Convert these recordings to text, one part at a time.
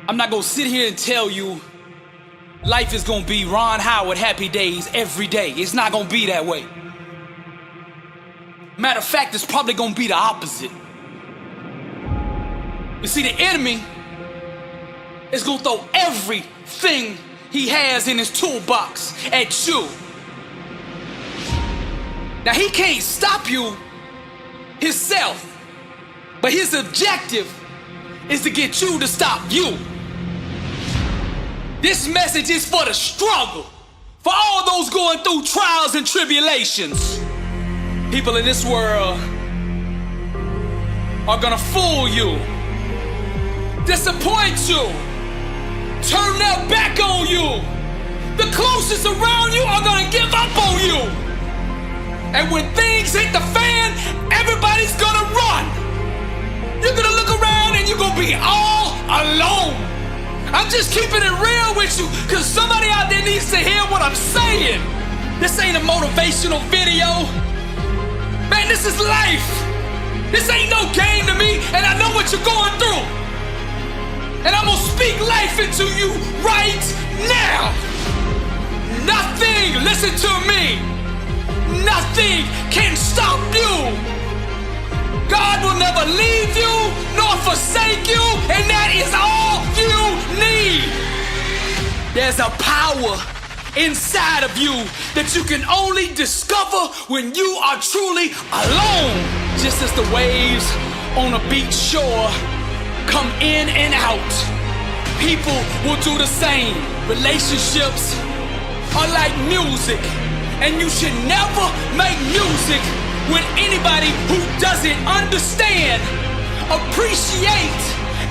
I'm not gonna sit here and tell you life is gonna be Ron Howard happy days every day. It's not gonna be that way. Matter of fact, it's probably gonna be the opposite. You see, the enemy is gonna throw everything he has in his toolbox at you. Now, he can't stop you himself, but his objective is to get you to stop you. This message is for the struggle, for all those going through trials and tribulations. People in this world are gonna fool you, disappoint you, turn their back on you. The closest around you are gonna give up on you. And when things hit the fan, everybody's gonna run. You're gonna look around and you're gonna be all alone. I'm just keeping it real with you, cause somebody out there needs to hear what I'm saying. This ain't a motivational video. Man, this is life. This ain't no game to me, and I know what you're going through. And I'm gonna speak life into you right now. Nothing, listen to me, nothing can stop you. God will never leave you nor forsake you, and that is all you need. There's a power inside of you that you can only discover when you are truly alone. Just as the waves on a beach shore come in and out, people will do the same. Relationships are like music, and you should never make music with anybody who doesn't understand, appreciate,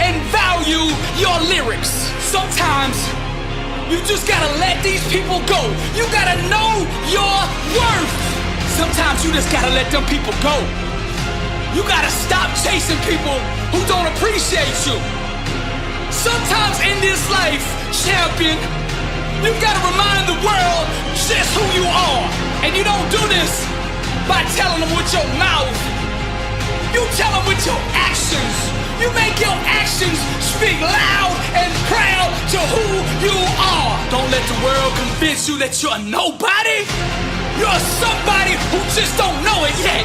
and value your lyrics. Sometimes you just gotta let these people go. You gotta know your worth. Sometimes you just gotta let them people go. You gotta stop chasing people who don't appreciate you. Sometimes in this life, champion, you gotta remind the world just who you are. And you don't do this by telling them with your mouth. You tell them with your actions. You make your actions speak loud and proud to who you are. Don't let the world convince you that you're nobody. You're somebody who just don't know it yet.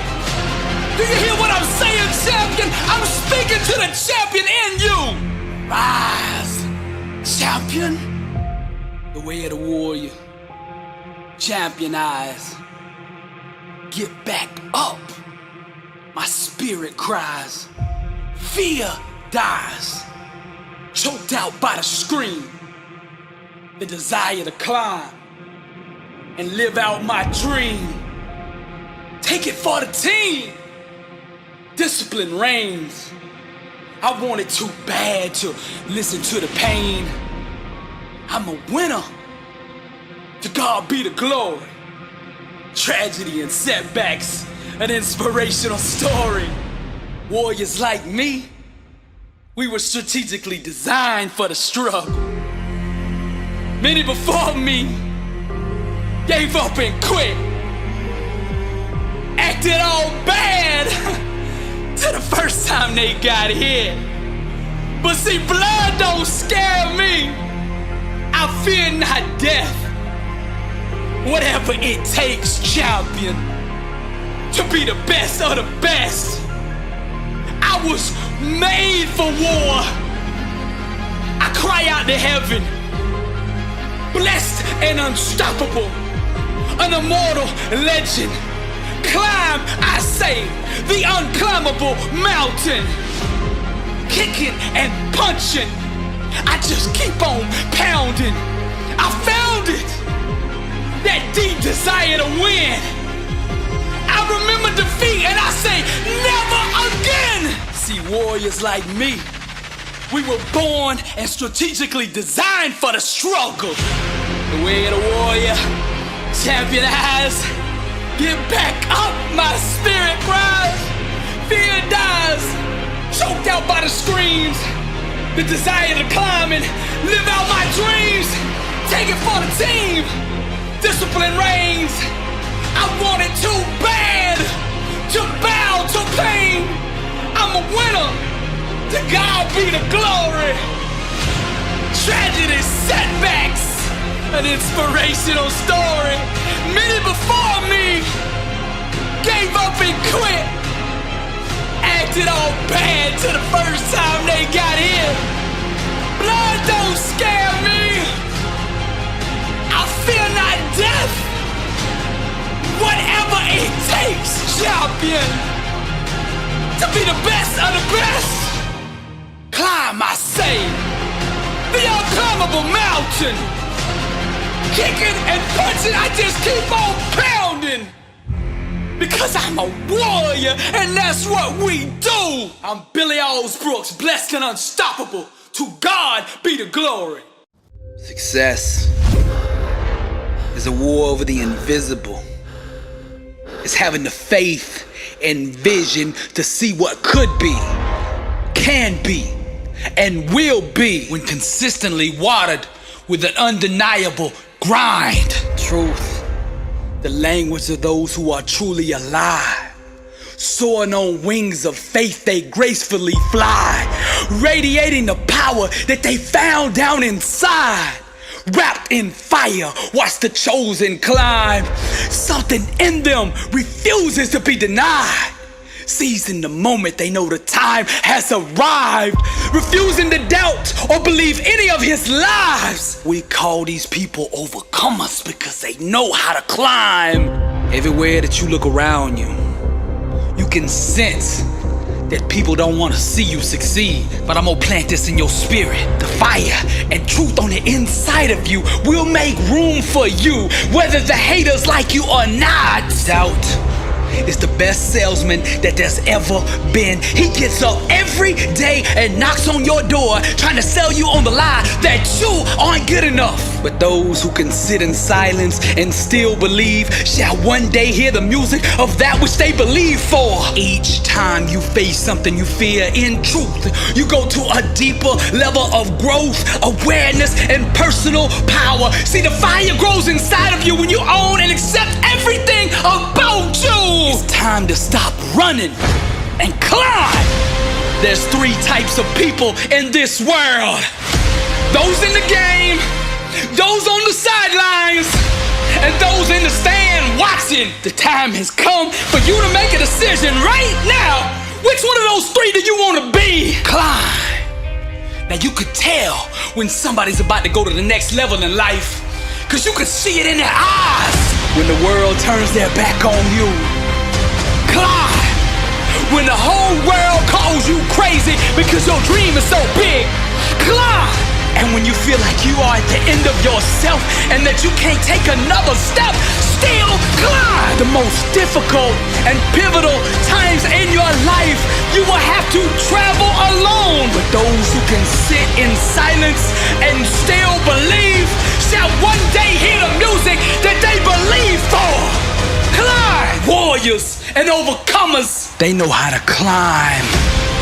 Do you hear what I'm saying, champion? I'm speaking to the champion in you. Rise, champion. The way of the warrior. Champion eyes. Get back up. My spirit cries. Fear dies. Choked out by the scream. The desire to climb and live out my dream. Take it for the team. Discipline reigns. I wanted too bad to listen to the pain. I'm a winner. To God be the glory. Tragedy and setbacks, an inspirational story. Warriors like me, we were strategically designed for the struggle. Many before me gave up and quit, acted all bad to the first time they got hit. But see, blood don't scare me. I fear not death. Whatever it takes, champion, to be the best of the best. I was made for war. I cry out to heaven, blessed and unstoppable, an immortal legend. Climb, I say, the unclimbable mountain. Kicking and punching, I just keep on pounding. I found it. That deep desire to win. I remember defeat and I say never again. See, warriors like me, we were born and strategically designed for the struggle. The way of the warrior, champion eyes. Get back up, my spirit cries. Fear dies, choked out by the screams. The desire to climb and live out my dreams. Take it for the team. Discipline reigns. I want it too bad to bow to pain. I'm a winner. To God be the glory. tragedy, setbacks, an inspirational story. Many before me gave up and quit, acted all bad till the first time they got here. Blood don't scare me, I fear not death. Whatever it takes, champion, to be the best of the best. Climb, I say, the unclimbable mountain. Kicking and punching, I just keep on pounding. Because I'm a warrior, and that's what we do. I'm Billy Alsbrooks, blessed and unstoppable. To God be the glory. Success is a war over the invisible. It's having the faith and vision to see what could be, can be, and will be when consistently watered with an undeniable grind. Truth, the language of those who are truly alive. Soaring on wings of faith, they gracefully fly, radiating the power that they found down inside. Wrapped in fire, watch the chosen climb. Something in them refuses to be denied. Seizing the moment, they know the time has arrived. Refusing to doubt or believe any of his lies. We call these people overcomers because they know how to climb. Everywhere that you look around you, you can sense that people don't want to see you succeed. But I'm gonna plant this in your spirit. The fire and truth on the inside of you will make room for you, whether the haters like you or not. Doubt is the best salesman that there's ever been. He gets up every day and knocks on your door, trying to sell you on the lie that you aren't good enough. But those who can sit in silence and still believe shall one day hear the music of that which they believe for. Each time you face something you fear, in truth, you go to a deeper level of growth, awareness, and personal power. See, the fire grows inside of you when you own and accept everything about you. It's time to stop running and climb. There's three types of people in this world: those in the game, those on the sidelines, and those in the stand watching. The time has come for you to make a decision right now. Which one of those three do you want to be? Climb. Now you could tell when somebody's about to go to the next level in life, cause you could see it in their eyes. When the world turns their back on you, climb. When the whole world calls you crazy because your dream is so big, climb. And when you feel like you are at the end of yourself and that you can't take another step, still climb. The most difficult and pivotal times in your life, you will have to travel alone. But those who can sit in silence and still believe shall one day hear the music that they believe for. Climb! Warriors and overcomers, they know how to climb.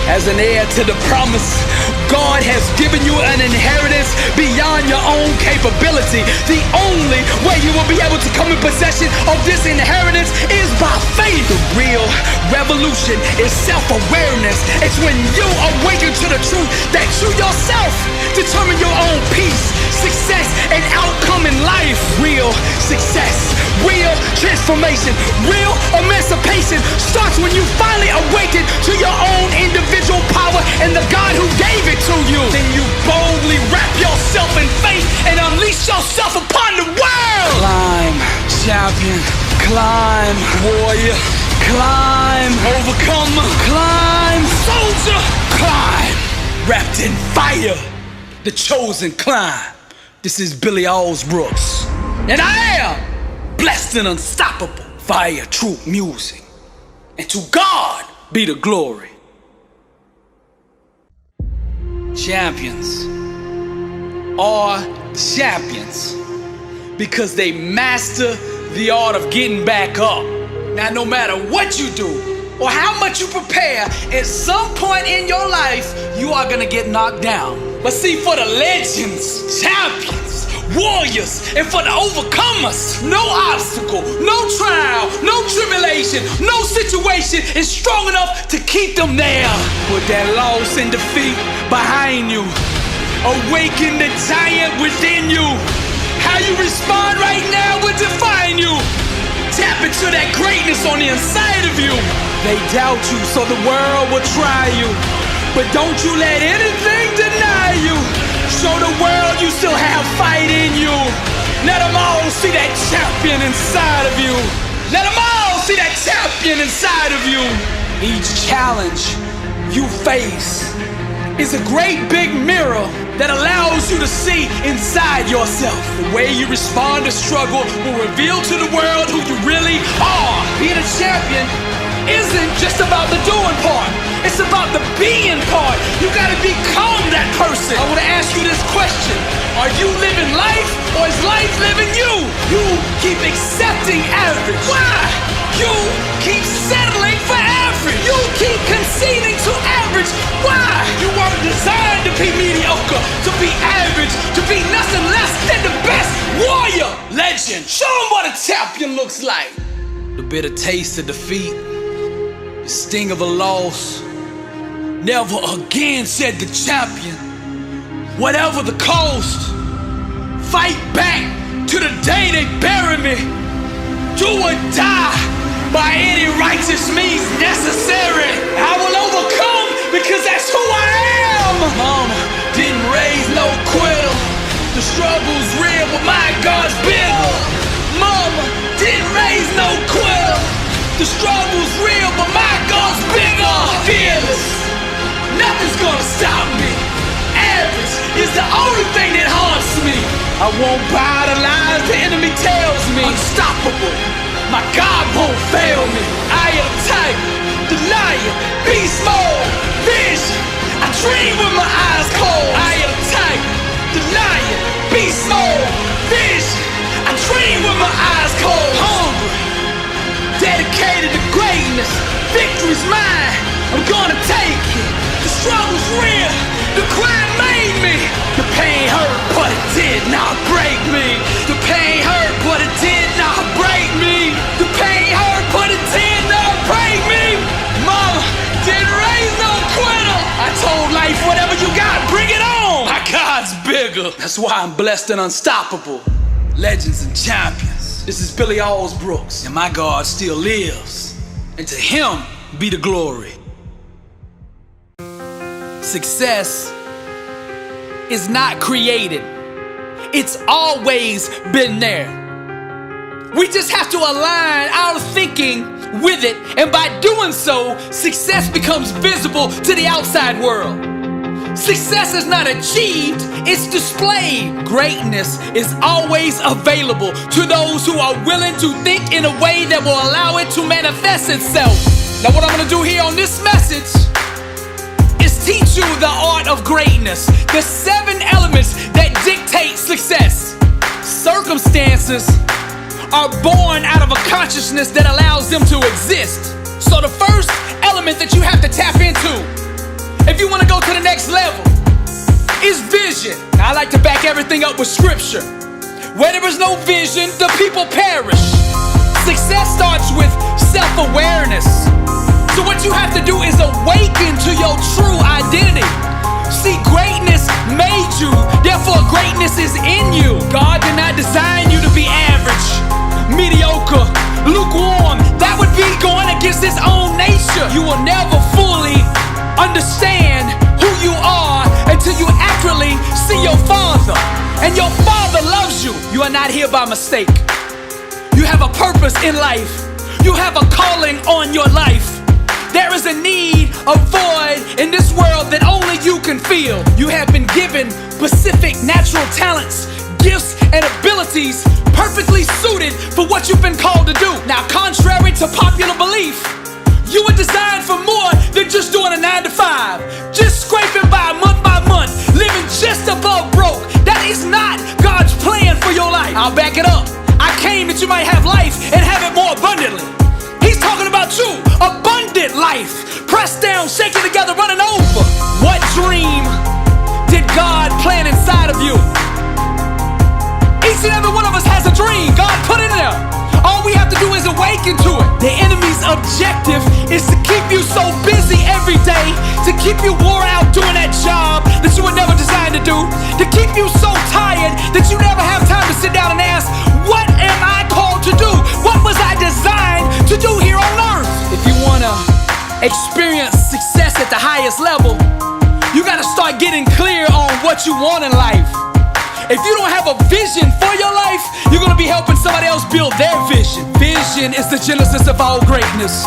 As an heir to the promise, God has given you an inheritance beyond your own capability. The only way you will be able to come in possession of this inheritance is by faith. The real revolution is self-awareness. It's when you awaken to the truth that you yourself determine your own peace, success, and outcome in life. Real success, real transformation, real emancipation starts when you finally awaken to your own individual power and the God who gave it to you. Then you boldly wrap yourself in faith and unleash yourself upon the world. Climb, champion. Climb, warrior. Climb, overcomer. Climb, soldier. Climb, wrapped in fire. The chosen climb. This is Billy Alsbrooks, and I am blessed and unstoppable. Fire, truth, music, and to God be the glory. Champions are champions because they master the art of getting back up. Now, no matter what you do or how much you prepare, at some point in your life, you are gonna get knocked down. But see, for the legends, champions, warriors, and for the overcomers, no obstacle, no trial, no tribulation, no situation is strong enough to keep them there. Put that loss and defeat behind you. Awaken the giant within you. How you respond right now will define you. Tap into that greatness on the inside of you. They doubt you, so the world will try you. But don't you let anything deny you. Show the world you still have fight in you. Let them all see that champion inside of you. Let them all see that champion inside of you. Each challenge you face is a great big mirror that allows you to see inside yourself. The way you respond to struggle will reveal to the world who you really are. Being a champion isn't just about the doing part. It's about the being part. You gotta become that person. I wanna ask you this question. Are you living life or is life living you? You keep accepting average. Why? You keep settling for average. You keep conceding to average. Why? You weren't designed to be mediocre, to be average, to be nothing less than the best warrior. Legend. Show them what a champion looks like. The bitter taste of defeat, the sting of a loss. Never again, said the champion. Whatever the cost, fight back to the day they bury me. Do or die by any righteous means necessary. I will overcome because that's who I am. Mama didn't raise no quitter. The struggle's real, but my God's bigger. Mama didn't raise no quitter. The struggle's real, but my God's bigger. Fearless. Nothing's gonna stop me. Average is the only thing that haunts me. I won't buy the lies the enemy tells me. Unstoppable. My God won't fail me. I am tiger, the lion, beast mode, vision. I dream with my eyes closed. I am tiger, the lion, beast mode, vision. I dream with my eyes closed. Hungry, dedicated to greatness. Victory's mine. I'm gonna take it. The struggle's real. The crime made me. The pain hurt, but it did not break me. The pain hurt, but it did not break me. The pain hurt, but it did not break me. Mama didn't raise no quitter. I told life, whatever you got, bring it on. My God's bigger. That's why I'm blessed and unstoppable. Legends and champions. This is Billy Alsbrooks, and my God still lives. And to him be the glory. Success is not created. It's always been there. We just have to align our thinking with it, and by doing so, success becomes visible to the outside world. Success is not achieved, it's displayed. Greatness is always available to those who are willing to think in a way that will allow it to manifest itself. Now, what I'm gonna do here on this message is teach you the art of greatness, the 7 elements that dictate success. Circumstances are born out of a consciousness that allows them to exist. So the first element that you have to tap into, if you want to go to the next level, is vision. Now, I like to back everything up with scripture. Where there is no vision, the people perish. Success starts with self-awareness. So what you have to do is awaken to your true identity. See, greatness made you, therefore greatness is in you. God did not design you to be average, mediocre, lukewarm. That would be going against his own nature. You will never fully understand who you are until you accurately see your Father. And your Father loves you. You are not here by mistake. You have a purpose in life. You have a calling on your life. There is a need, a void in this world that only you can feel. You have been given specific natural talents, gifts, and abilities perfectly suited for what you've been called to do. Now, contrary to popular belief, you were designed for more than just doing a 9-to-5, just scraping by month, living just above broke. That is not God's plan for your life. I'll back it up. I came that you might have life and have it more abundantly. He's talking about you, abundant life, pressed down, shaken together, running over. What dream did God plant inside of you? Each and every one of us has a dream God put in there. All we have to do is awaken to it. The enemy's objective is to keep you so busy every day, to keep you wore out doing that job that you were never designed to to do to keep you so tired that you never have time to sit down and ask, what am I called to do? What was I designed to do here on earth? If you want to experience success at the highest level, you got to start getting clear on what you want in life. If you don't have a vision for your life, you're going to be helping somebody else build their vision. Vision is the genesis of all greatness.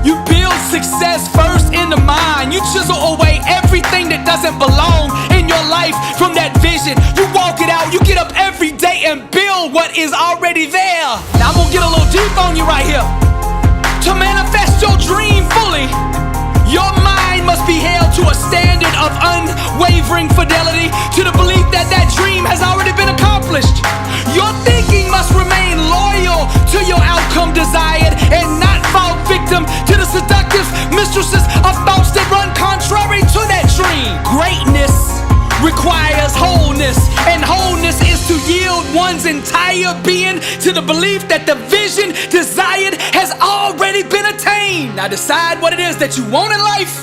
You build success first in the mind. You chisel away everything that doesn't belong in your life from that vision. You walk it out. You get up every day and build what is already there. Now I'm going to get a little deep on you right here. To manifest your dream fully, your mind must be held to a standard of unwavering fidelity to the belief that that dream has already been accomplished. Your thinking must remain loyal to your outcome desired and not fall victim to the seductive mistresses of thoughts that run contrary to that dream. Greatness requires wholeness, and wholeness is to yield one's entire being to the belief that the vision desired has already been attained. Now decide what it is that you want in life,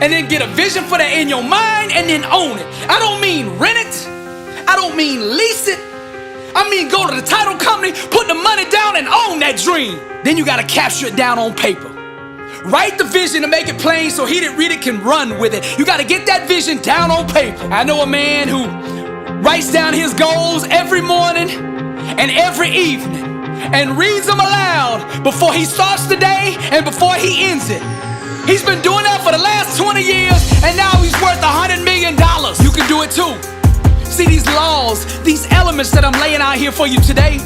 and then get a vision for that in your mind, and then own it. I don't mean rent it, I don't mean lease it, I mean go to the title company, put the money down, and own that dream. Then you gotta capture it down on paper. Write the vision and make it plain so he that read it can run with it. You gotta get that vision down on paper. I know a man who writes down his goals every morning and every evening and reads them aloud before he starts the day and before he ends it. He's been doing that for the last 20 years and now he's worth $100 million. You can do it too. See, these laws, these elements that I'm laying out here for you today,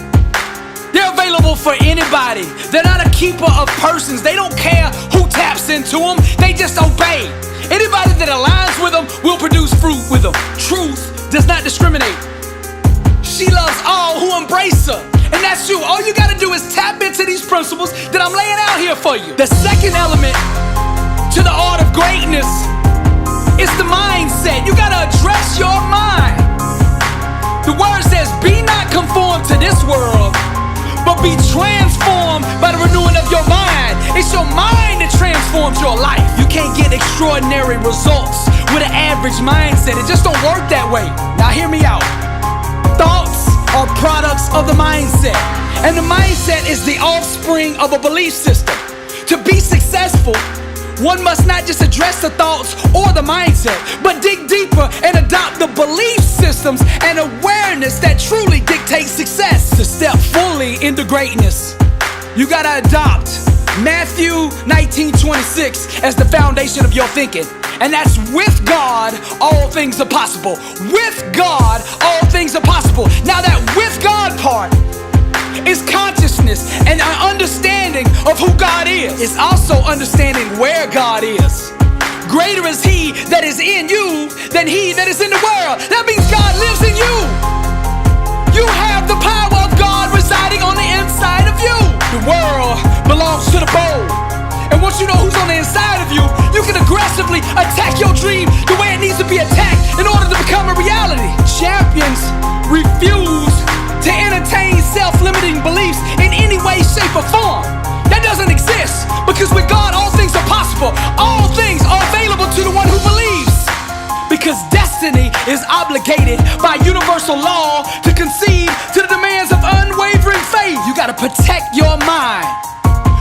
they're available for anybody. They're not a keeper of persons. They don't care who taps into them. They just obey. Anybody that aligns with them will produce fruit with them. Truth does not discriminate. She loves all who embrace her. And that's you. All you got to do is tap into these principles that I'm laying out here for you. The second element to the art of greatness is the mindset. You got to address your mind. The word says, be not conformed to this world, but be transformed by the renewing of your mind. It's your mind that transforms your life. You can't get extraordinary results with an average mindset. It just don't work that way. Now hear me out. Thoughts are products of the mindset, and the mindset is the offspring of a belief system. To be successful, one must not just address the thoughts or the mindset, but dig deeper and adopt the belief systems and awareness that truly dictate success. To step fully into greatness, you gotta adopt Matthew 19:26 as the foundation of your thinking. And that's with God, all things are possible. With God, all things are possible. Now that with God part is consciousness and an understanding of who God is. It's also understanding where God is. Greater is He that is in you than he that is in the world. That means God lives in you. You have the power of God residing on the inside of you. The world belongs to the bold. And once you know who's on the inside of you, you can aggressively attack your dream the way it needs to be attacked in order to become a reality. Champions refuse to entertain self-limiting beliefs in any way, shape, or form. That doesn't exist, because with God all things are possible. All things are available to the one who believes. Because destiny is obligated by universal law to concede to the demands of unwavering faith. You gotta protect your mind.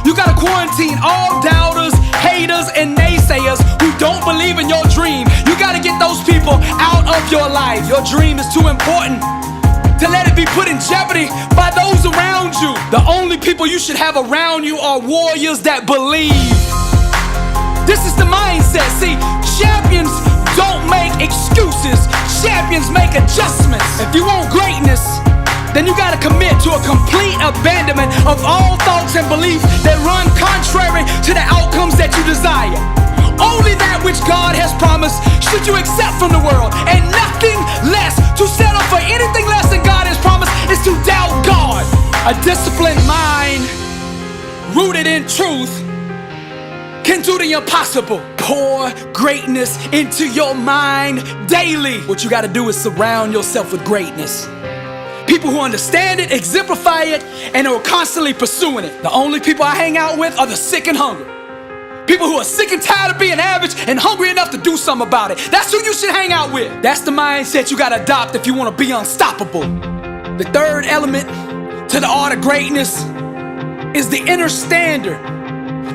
You gotta quarantine all doubters, haters, and naysayers who don't believe in your dream. You gotta get those people out of your life. Your dream is too important to let it be put in jeopardy by those around you. The only people you should have around you are warriors that believe. This is the mindset. See, champions don't make excuses. Champions make adjustments. If you want greatness, then you gotta commit to a complete abandonment of all thoughts and beliefs that run contrary to the outcomes that you desire. Only that which God has promised should you accept from the world, and nothing less. To settle for anything less than God has promised is to doubt God. A disciplined mind rooted in truth can do the impossible. Pour greatness into your mind daily. What you gotta do is surround yourself with greatness. People who understand it, exemplify it, and are constantly pursuing it. The only people I hang out with are the sick and hungry. People who are sick and tired of being average and hungry enough to do something about it. That's who you should hang out with. That's the mindset you gotta adopt if you wanna be unstoppable. The third element to the art of greatness is the inner standard.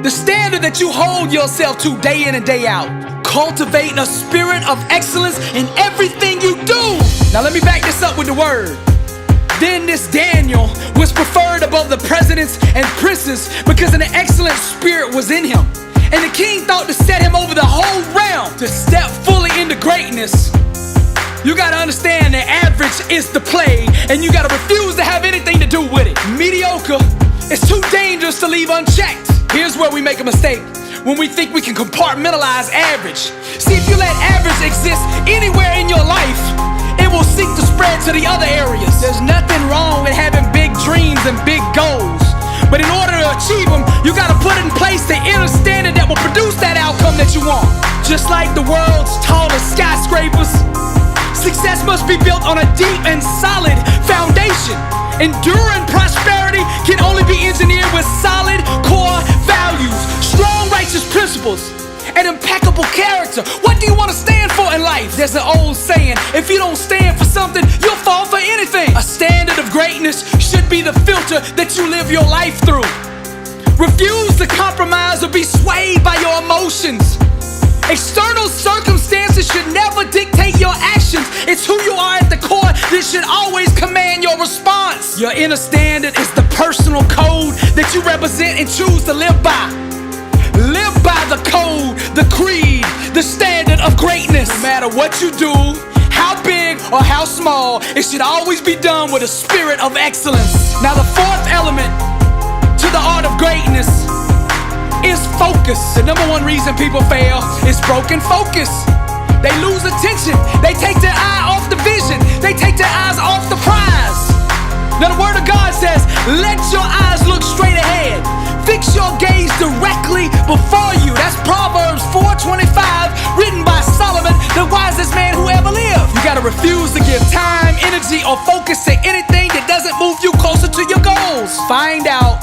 The standard that you hold yourself to day in and day out. Cultivate a spirit of excellence in everything you do. Now let me back this up with the word. Then this Daniel was preferred above the presidents and princes because an excellent spirit was in him. And the king thought to set him over the whole realm. To step fully into greatness, you gotta understand that average is the play, and you gotta refuse to have anything to do with it. Mediocre is too dangerous to leave unchecked. Here's where we make a mistake. When we think we can compartmentalize average. See, if you let average exist anywhere in your life, it will seek to spread to the other areas. There's nothing wrong with having big dreams and big goals. But in order to achieve them, you gotta put in place the inner standard that will produce that outcome that you want. Just like the world's tallest skyscrapers, success must be built on a deep and solid foundation. Enduring prosperity can only be engineered with solid core values, strong righteous principles, and impeccable character. What do you want to stand for in life? There's an old saying, if you don't stand for something, you'll fall for anything. A standard of greatness should be the filter that you live your life through. Refuse to compromise or be swayed by your emotions. External circumstances should never dictate your actions. It's who you are at the core that should always command your response. Your inner standard is the personal code that you represent and choose to live by. Live by the code, the creed, the standard of greatness. No matter what you do, how big or how small, it should always be done with a spirit of excellence. Now the fourth element to the art of greatness is focus. The number one reason people fail is broken focus. They lose attention. They take their eye off the vision. They take their eyes off the prize. Now the word of God says, let your eyes look straight ahead. Fix your gaze directly before you. That's Proverbs 4:25, written by Solomon, the wisest man who ever lived. You gotta refuse to give time, energy, or focus to anything that doesn't move you closer to your goals. Find out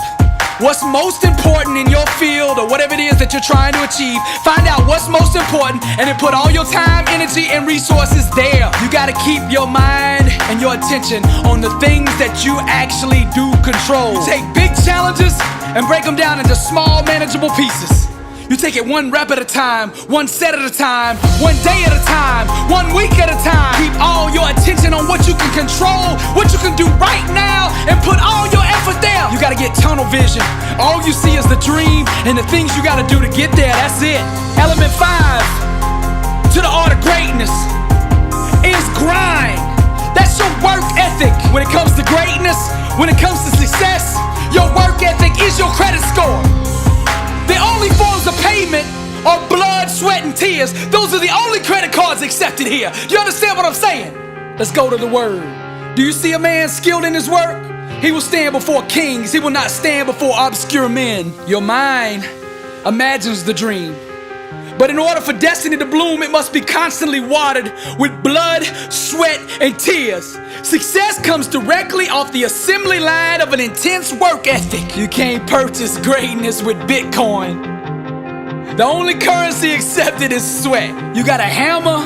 what's most important in your field or whatever it is that you're trying to achieve. Find out what's most important and then put all your time, energy, and resources there. You gotta keep your mind and your attention on the things that you actually do control. Take big challenges and break them down into small, manageable pieces. You take it one rep at a time, one set at a time, one day at a time, 1 week at a time. Keep all your attention on what you can control, what you can do right now, and put all your effort there. You gotta get tunnel vision. All you see is the dream and the things you gotta do to get there. That's it. Element 5 to the art of greatness is grind. That's your work ethic. When it comes to greatness, when it comes to success, your work ethic is your credit score. The only forms of payment are blood, sweat, and tears. Those are the only credit cards accepted here. You understand what I'm saying? Let's go to the word. Do you see a man skilled in his work? He will stand before kings. He will not stand before obscure men. Your mind imagines the dream. But in order for destiny to bloom, it must be constantly watered with blood, sweat, and tears. Success comes directly off the assembly line of an intense work ethic. You can't purchase greatness with Bitcoin. The only currency accepted is sweat. You gotta hammer,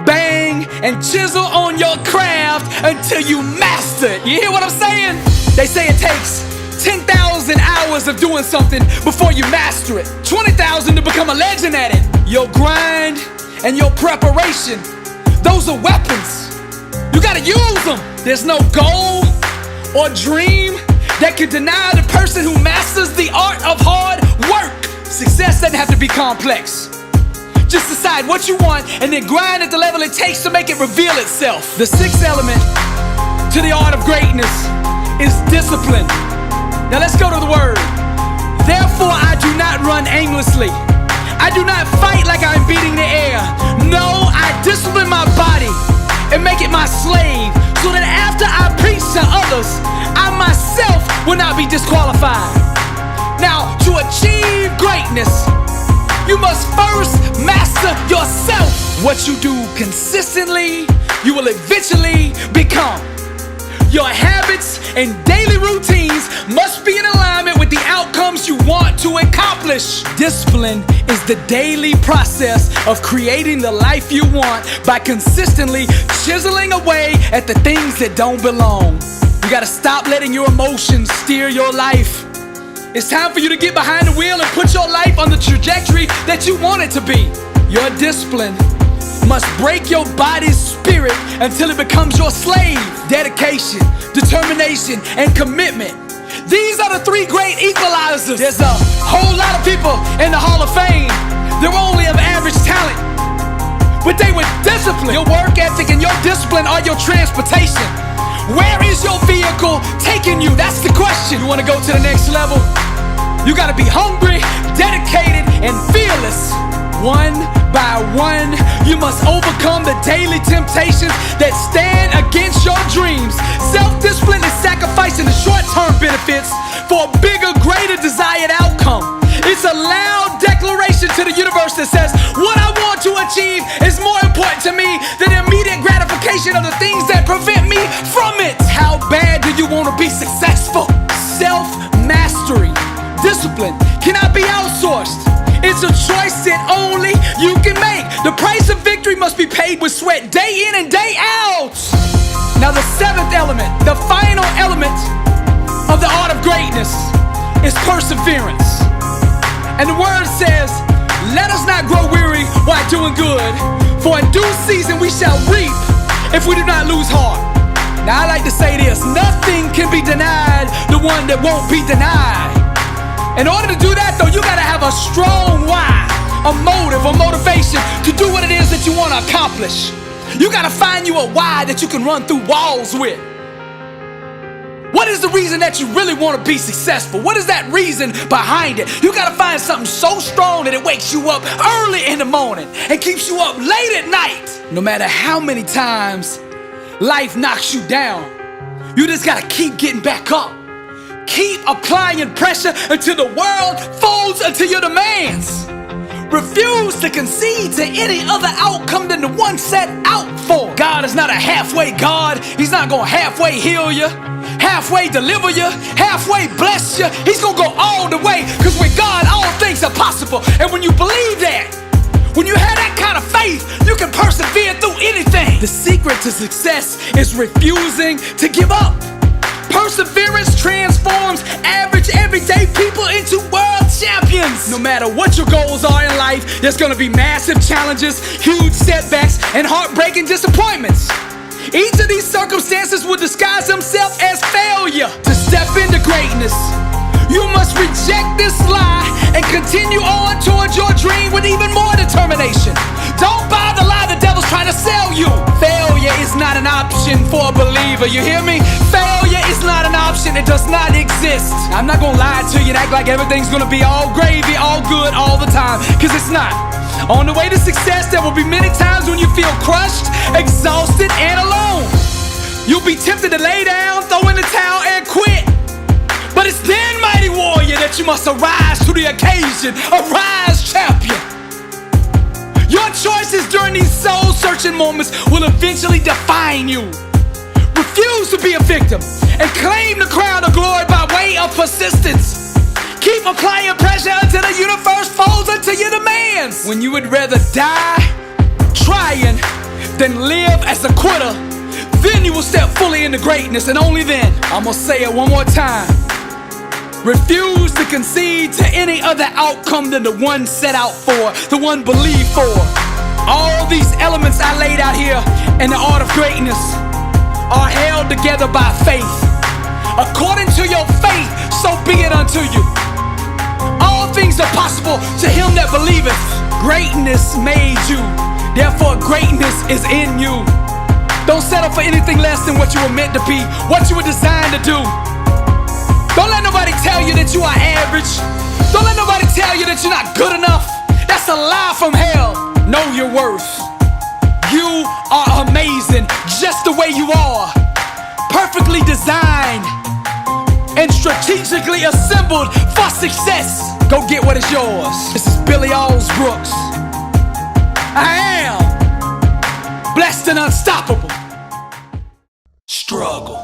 bang, and chisel on your craft until you master it. You hear what I'm saying? They say it takes 10,000 hours of doing something before you master it. 20,000 to become a legend at it. Your grind and your preparation, those are weapons. You gotta use them. There's no goal or dream that can deny the person who masters the art of hard work. Success doesn't have to be complex. Just decide what you want and then grind at the level it takes to make it reveal itself. The sixth element to the art of greatness is discipline. Now let's go to the word. Therefore I do not run aimlessly. I do not fight like I'm beating the air. No, I discipline my body and make it my slave, so that after I preach to others, I myself will not be disqualified. Now, to achieve greatness, you must first master yourself. What you do consistently, you will eventually become. Your habits and daily routines must be in alignment with the outcomes you want to accomplish. Discipline is the daily process of creating the life you want by consistently chiseling away at the things that don't belong. You gotta stop letting your emotions steer your life. It's time for you to get behind the wheel and put your life on the trajectory that you want it to be. Your discipline must break your body's spirit until it becomes your slave. Dedication, determination, and commitment. These are the three great equalizers. There's a whole lot of people in the Hall of Fame. They're only of average talent, but they were disciplined. Your work ethic and your discipline are your transportation. Where is your vehicle taking you? That's the question. You want to go to the next level? You got to be hungry, dedicated, and fearless. One by one, you must overcome the daily temptations that stand against your dreams. Self-discipline is sacrificing the short-term benefits for a bigger, greater desired outcome. It's a loud declaration to the universe that says, what I want to achieve is more important to me than the immediate gratification of the things that prevent me from it. How bad do you want to be successful? Self-mastery, discipline cannot be outsourced. It's a choice that only you can make. The price of victory must be paid with sweat day in and day out. Now the seventh element, the final element of the art of greatness is perseverance. And the word says, let us not grow weary while doing good, for in due season we shall reap if we do not lose heart. Now I like to say this, nothing can be denied the one that won't be denied. In order to do that though, you gotta have a strong why, a motive, a motivation to do what it is that you want to accomplish. You gotta find you a why that you can run through walls with. What is the reason that you really want to be successful? What is that reason behind it? You gotta find something so strong that it wakes you up early in the morning and keeps you up late at night. No matter how many times life knocks you down, you just gotta keep getting back up. Keep applying pressure until the world folds unto your demands. Refuse to concede to any other outcome than the one set out for. God is not a halfway God. He's not gonna halfway heal you, halfway deliver you, halfway bless you. He's gonna go all the way, because with God all things are possible. And when you believe that, when you have that kind of faith, you can persevere through anything. The secret to success is refusing to give up. Perseverance transforms average, everyday people into world champions. No matter what your goals are in life, there's gonna be massive challenges, huge setbacks, and heartbreaking disappointments. Each of these circumstances will disguise themselves as failure. To step into greatness, you must reject this lie and continue on towards your dream with even more determination. Don't buy the lie the devil's trying to sell you. Failure is not an option for a believer, you hear me? Failure is not an option, it does not exist. I'm not gonna lie to you and act like everything's gonna be all gravy, all good, all the time, because it's not. On the way to success, there will be many times when you feel crushed, exhausted, and alone. You'll be tempted to lay down, throw in the towel, and quit. But it's then, mighty warrior, that you must arise to the occasion. Arise, champion. Your choices during these soul-searching moments will eventually define you. Refuse to be a victim and claim the crown of glory by way of persistence. Keep applying pressure until the universe folds unto your demands. When you would rather die trying than live as a quitter, then you will step fully into greatness, and only then. I'm gonna say it one more time. Refuse to concede to any other outcome than the one set out for, the one believed for. All these elements I laid out here in the art of greatness are held together by faith. According to your faith, so be it unto you. All things are possible to him that believeth. Greatness made you, therefore greatness is in you. Don't settle for anything less than what you were meant to be, what you were designed to do. Don't let nobody tell you that you are average. Don't let nobody tell you that you're not good enough. That's a lie from hell. Know your worth. You are amazing just the way you are. Perfectly designed and strategically assembled for success. Go get what is yours. This is Billy Alsbrooks. I am blessed and unstoppable. Struggle,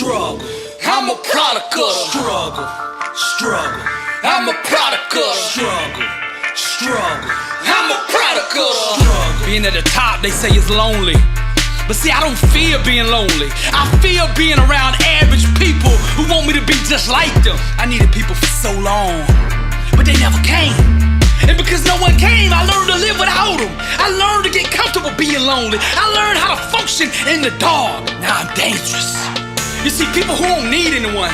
struggle. I'm a product of struggle. Struggle. I'm a product of struggle. Struggle. I'm a product of struggle. Being at the top, they say it's lonely. But see, I don't fear being lonely. I fear being around average people who want me to be just like them. I needed people for so long, but they never came. And because no one came, I learned to live without them. I learned to get comfortable being lonely. I learned how to function in the dark. Now I'm dangerous. You see, people who don't need anyone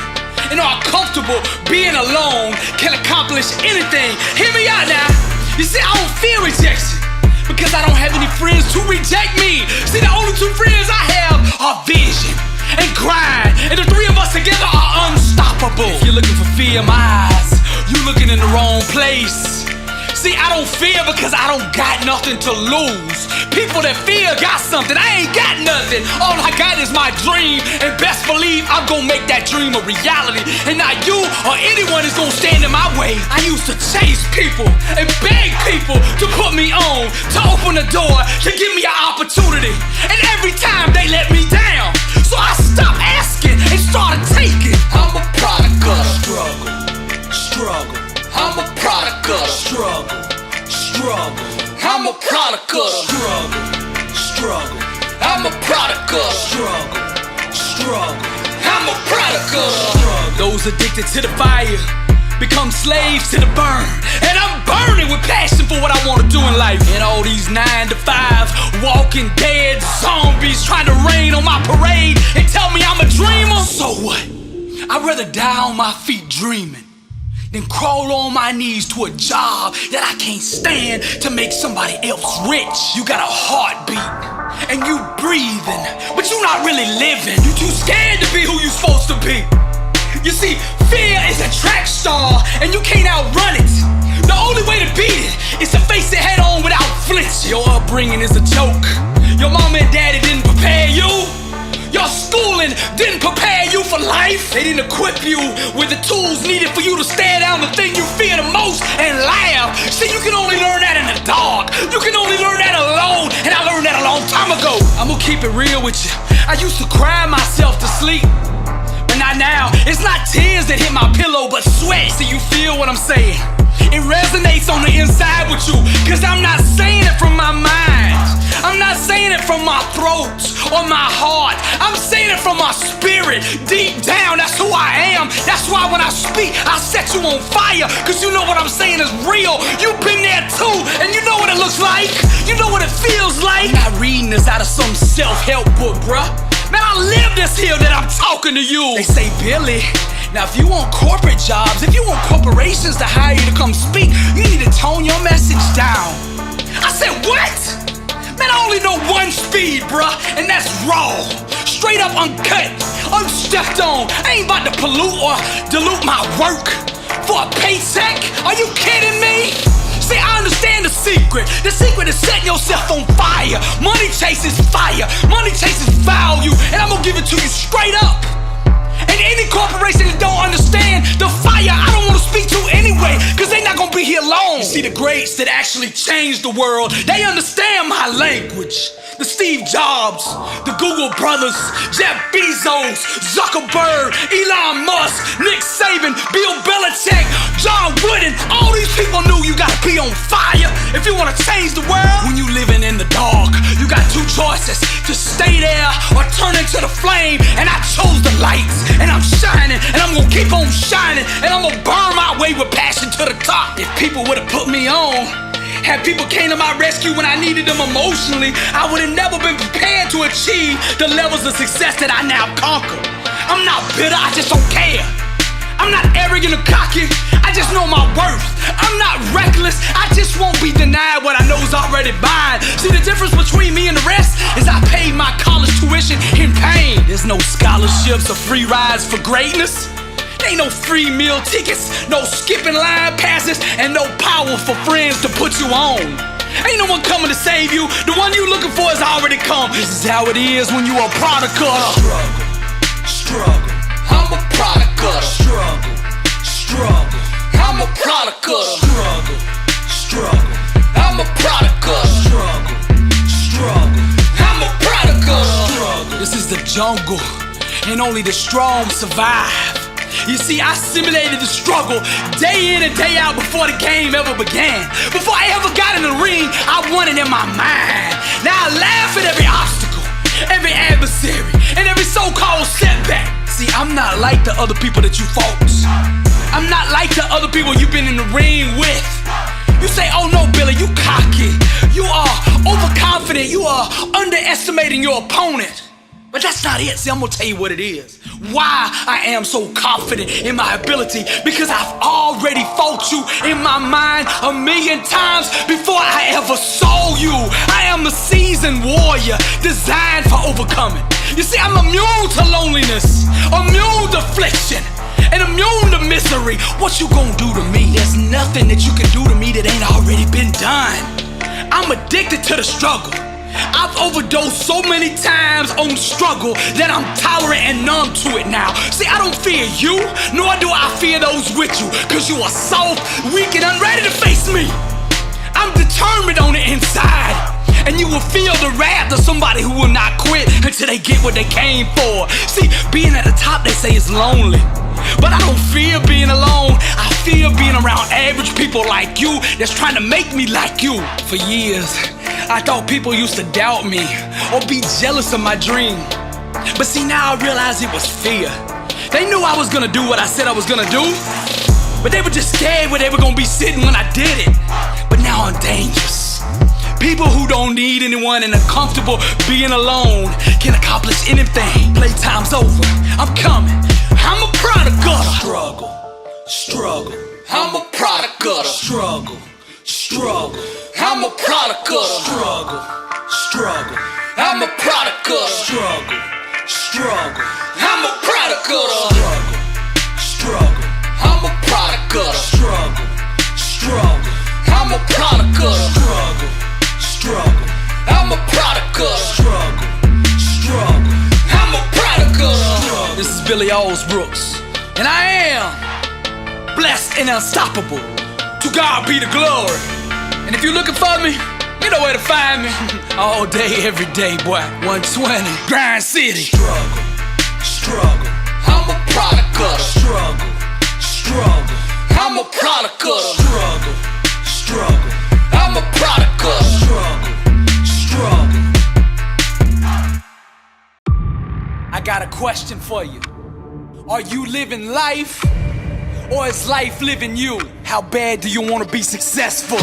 and are comfortable being alone can accomplish anything. Hear me out now. You see, I don't fear rejection because I don't have any friends to reject me. See, the only two friends I have are vision and grind, and the three of us together are unstoppable. If you're looking for fear in my eyes, you're looking in the wrong place. See, I don't fear because I don't got nothing to lose. People that fear got something, I ain't got nothing. All I got is my dream, and best believe I'm gonna make that dream a reality. And not you or anyone is gonna stand in my way. I used to chase people and beg people to put me on, to open the door, to give me an opportunity. And every time they let me down, so I stopped asking and started taking. I'm a product of struggle. Struggle. I'm a product of struggle. Struggle. I'm a product of struggle. Struggle. I'm a product of struggle. Struggle. I'm a product of struggle. Those addicted to the fire become slaves to the burn. And I'm burning with passion for what I want to do in life. And all these 9 to 5 walking dead zombies trying to rain on my parade and tell me I'm a dreamer. So what? I'd rather die on my feet dreaming then crawl on my knees to a job that I can't stand to make somebody else rich. You got a heartbeat and you breathing, but you not really living. You too scared to be who you supposed to be. You see, fear is a track star and you can't outrun it. The only way to beat it is to face it head on without flinching. Your upbringing is a joke. Your mama and daddy didn't prepare you. Your schooling didn't prepare you for life. They didn't equip you with the tools needed for you to stare down the thing you fear the most and laugh. See, you can only learn that in the dark. You can only learn that alone, and I learned that a long time ago. I'm gonna keep it real with you. I used to cry myself to sleep, but not now. It's not tears that hit my pillow, but sweat. See, you feel what I'm saying? It resonates on the inside with you, cause I'm not saying it from my mind. I'm not saying it from my throat or my heart. I'm saying it from my spirit. Deep down, that's who I am. That's why when I speak, I set you on fire, cause you know what I'm saying is real. You've been there too, and you know what it looks like. You know what it feels like. I'm not reading this out of some self-help book, bruh. Man, I live this here that I'm talking to you. They say, Billy, now if you want corporate jobs, if you want corporations to hire you to come speak, you need to tone your message down. I said, what? Man, I only know one speed, bruh, and that's raw. Straight up uncut, unstepped on. I ain't about to pollute or dilute my work for a paycheck. Are you kidding me? See, I understand the secret. The secret is setting yourself on fire. Money chases fire. Money chases value, and I'm gonna give it to you straight up. And any corporation that don't understand the fire, I don't want to speak to anyway, cause they not gonna be here long. You see, the greats that actually changed the world, they understand my language. The Steve Jobs, the Google brothers, Jeff Bezos, Zuckerberg, Elon Musk, Nick Saban, Bill Belichick, John Wooden. All these people knew you gotta be on fire if you wanna change the world. When you living in the dark, you got two choices: to stay there or turn into the flame. And I chose the lights, and I'm shining, and I'm gonna keep on shining, and I'm gonna burn my way with passion to the top. If people would've put me on, had people came to my rescue when I needed them emotionally, I would have never been prepared to achieve the levels of success that I now conquer. I'm not bitter, I just don't care. I'm not arrogant or cocky, I just know my worth. I'm not reckless, I just won't be denied what I know is already mine. See, the difference between me and the rest is I paid my college tuition in pain. There's no scholarships or free rides for greatness. Ain't no free meal tickets, no skipping line passes, and no powerful friends to put you on. Ain't no one coming to save you. The one you looking for has already come. This is how it is when you a product of struggle. I'm a product of struggle. I'm a product of struggle. I'm a product of struggle. I'm a product of struggle. This is the jungle. and only the strong survive. You see, I simulated the struggle day in and day out before the game ever began. Before I ever got in the ring, I won it in my mind. Now I laugh at every obstacle, every adversary, and every so-called setback. See, I'm not like the other people that you folks. I'm not like the other people you've been in the ring with. You say, oh no, Billy, you cocky. You are overconfident. You are underestimating your opponent. But that's not it. See, I'm gonna tell you what it is. Why I am so confident in my ability. Because I've already fought you in my mind 1,000,000 times before I ever saw you. I am a seasoned warrior designed for overcoming. You see, I'm immune to loneliness, immune to affliction, and immune to misery. What you gonna do to me? There's nothing that you can do to me that ain't already been done. I'm addicted to the struggle. I've overdosed so many times on struggle that I'm tolerant and numb to it now. See, I don't fear you, nor do I fear those with you, cause you are soft, weak, and unready to face me. I'm determined on the inside, and you will feel the wrath of somebody who will not quit until they get what they came for. See, being at the top, they say, is lonely. But I don't fear being alone. I fear being around average people like you that's trying to make me like you. For years, I thought people used to doubt me or be jealous of my dream. But see, now I realize it was fear. They knew I was gonna do what I said I was gonna do, but they were just scared where they were gonna be sitting when I did it. But now I'm dangerous. People who don't need anyone and are comfortable being alone can accomplish anything. Playtime's over. I'm coming. I'm a product of the struggle, struggle. I'm a product of the struggle, struggle. I'm a product of the struggle, struggle. I'm a product of the struggle, struggle. I'm a product of the struggle, struggle. I'm a product of the struggle, struggle. I'm a product of the struggle, struggle. I'm a product of the struggle, struggle. I'm a product of the struggle. This is Billy Alsbrooks, and I am blessed and unstoppable. To God be the glory. And if you're looking for me, you know where to find me. All day, every day, boy. 120, Grind City. Struggle, struggle. I'm a product of the struggle, struggle. I'm a product of the struggle, struggle. I'm a product of the struggle, struggle. I got a question for you. Are you living life, or is life living you? How bad do you want to be successful?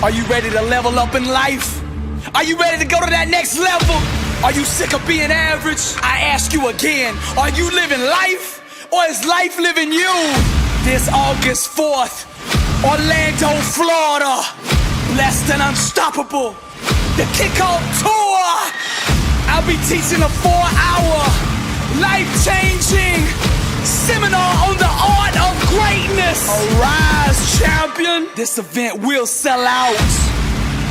Are you ready to level up in life? Are you ready to go to that next level? Are you sick of being average? I ask you again, are you living life, or is life living you? This August 4th, Orlando, Florida, blessed and unstoppable, the kickoff tour. I'll be teaching a 4-hour, life-changing seminar on the art of greatness. Arise, champion. This event will sell out.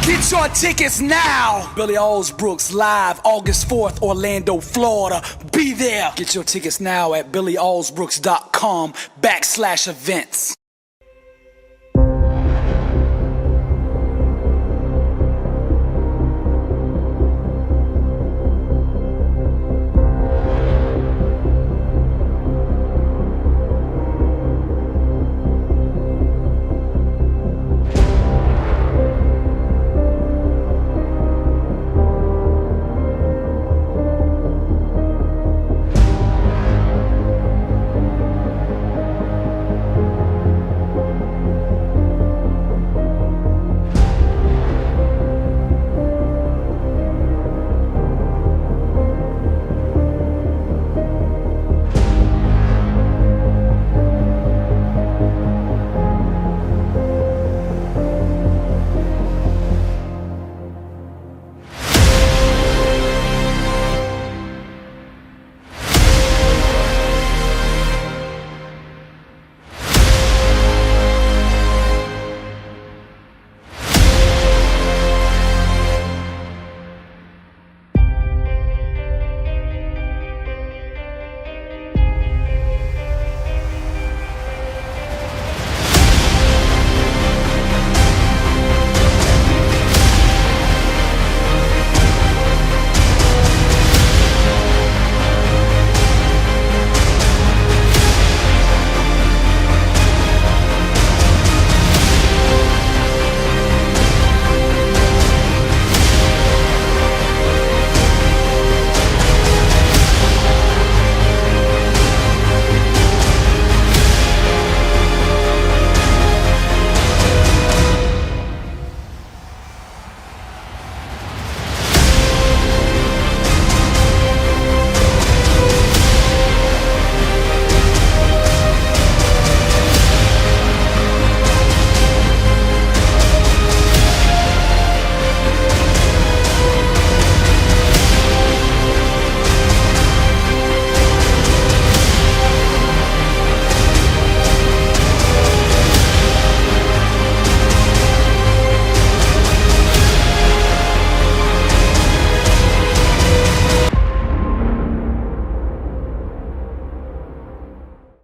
Get your tickets now. Billy Alsbrooks live August 4th, Orlando, Florida. Be there. Get your tickets now at billyalsbrooks.com/events.